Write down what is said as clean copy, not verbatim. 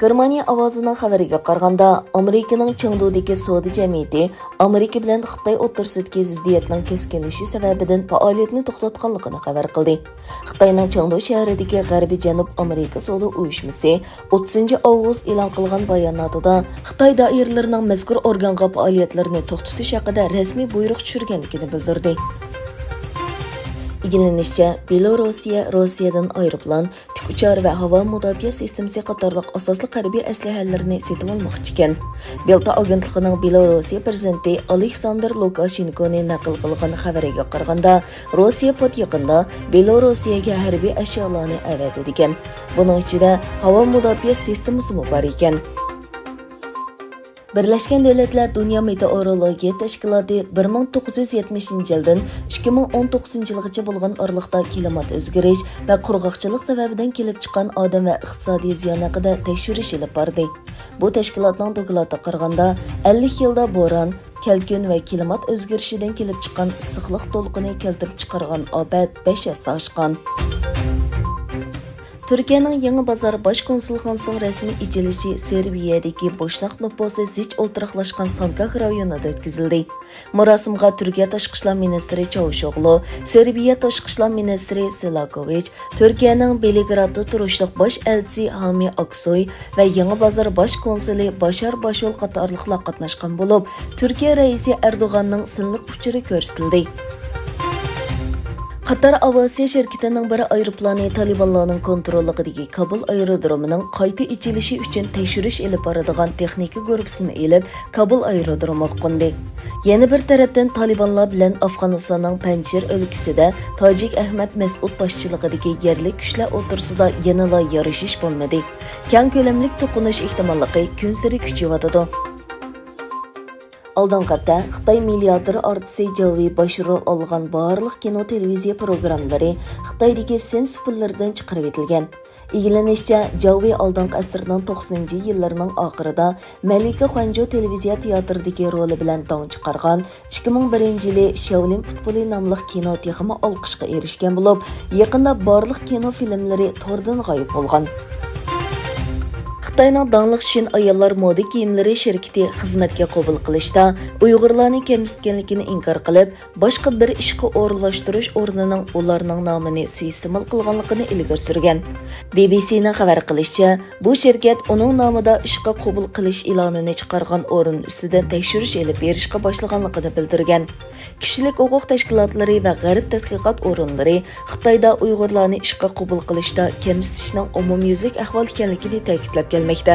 Germaniya ovozining xabariga qaraganda, Amerikaning Chengdudagi savdo jamiyati Amerika bilan Xitoy o'rtasidagi ziddiyatning keskinlashishi sababidan faoliyatni to'xtatganligini xabar qildi. Xitoyning Chengdu shahridagi G'arbiy Janub Amerika savdo uyushmasi 30 avgust e'lon qilgan bayonotida Xitoy doiralarining mazkur organga faoliyatlarini to'xtatish haqida rasmiy buyruq tushirganligini bildirdi. İlgilenişçe, Belorussiya Rossiyadan aeroplan, tük uçar ve hava mudofaa sistemasi qatorliq asosli harbiy aslahalarini setib olmoqchi ekan. Belta agentligining Belorussiya prezidenti Aleksandr Lukashenkoni naql qilgan xabariga qaraganda, Rossiya pot yaqinda Belorussiyaga harbiy ashyolarni avatadi ekan. Buning ichida hava mudofaa sistemasi bor ekan. Birleşken Devletler Dünya Meteorologiya Təşkilatı 1970 yıldan 2019 yılgacha bo'lgan aralıqda klimat o'zgarish va qurg'oqchilik sababidan kelib chiqqan odam va iqtisodiy ziyon haqida tekshirish olib bordi. Bu tashkilotning doklatiga qaraganda 50 yilda bo'ron, kelkun va klimat o'zgarishidan kelib chiqqan issiqlik to'lqini keltirib chiqargan ofat 5 hassa oshgan. Türkiye'nin Yangi Bozor Bosh konsulxonasining rasmiy ichilishi Serbiyadagi bo'shliq nupusi zich o'ltiraqlashgan Sankakh rayonida o'tkazildi. Marosimga Turkiya Tashqi ishlar ministri Çavuşoğlu, Serbiya Tashqi ishlar ministri Selakovic, Turkiyaning Belgradda turishliq bosh elchisi Hami Aksoy va Yangi Bozor Bosh konsuli Bashar Bashol qatorliqlar qatnashgan bo'lib, Turkiya raisi Erdo'g'anning sinliq uchuri ko'rsatildi. Qatar Aviasiya şirketining bir aeroplani Talibanlarning kontrolligidagi Kabul aerodromining qayta ichilishi uchun tekshirish olib boradigan texnika guruhini elib Kabul aerodromiga qo'ndi. Yana bir tarafdan Talibanlar bilan Afg'onistonning Panjshir o'lkasida Tojik Ahmad Mas'ud boshchiligidagi yerlik kuchlar o'rtasida yanada yarashish bo'lmadi. Keng ko'lamli to'qinish ehtimolligi kun sari kuchayadi. Aldanqatda Xitoy milliarderi artisti Zhao Wei başrol olgan barliq kino televiziya programmalari Xitoydagi sensupillardan chiqarib etilgan. İlgilenişçe, Zhao Wei aldanqı asrning 90-yillarning oxirida Malika Xuanzhou televiziya teatridagi roli bilan dong chiqargan 2001-yili Shaolin futboli nomli kino texmi olqishga erishgan bo'lib, yaqinda barliq kino filmlari tordan g'oyib bo'lgan. Xitoyning dangliq Shin ayollar moda kiyimlari shirkati xizmatga qabul qilishda Uyg'urlarning kamsitganligini inkor qilib, boshqa bir ishga o'rinlashtirish o'rnining ularning nomini suiiste'mol qilganligini ilgari surgan. BBC'ning xabar qilishicha, bu shirkat uning nomida ishga qabul qilish e'lonini chiqargan o'rin ustidan tekshirish olib berishga boshlaganligini bildirgan. Kishilik huquq tashkilotlari va g'arb tadqiqot o'rinlari Xitoyda Uyg'urlarni ishga qabul qilishda kamsitishning umumyuzlik ahvol ekanligini ta'kidlab kelmoqda.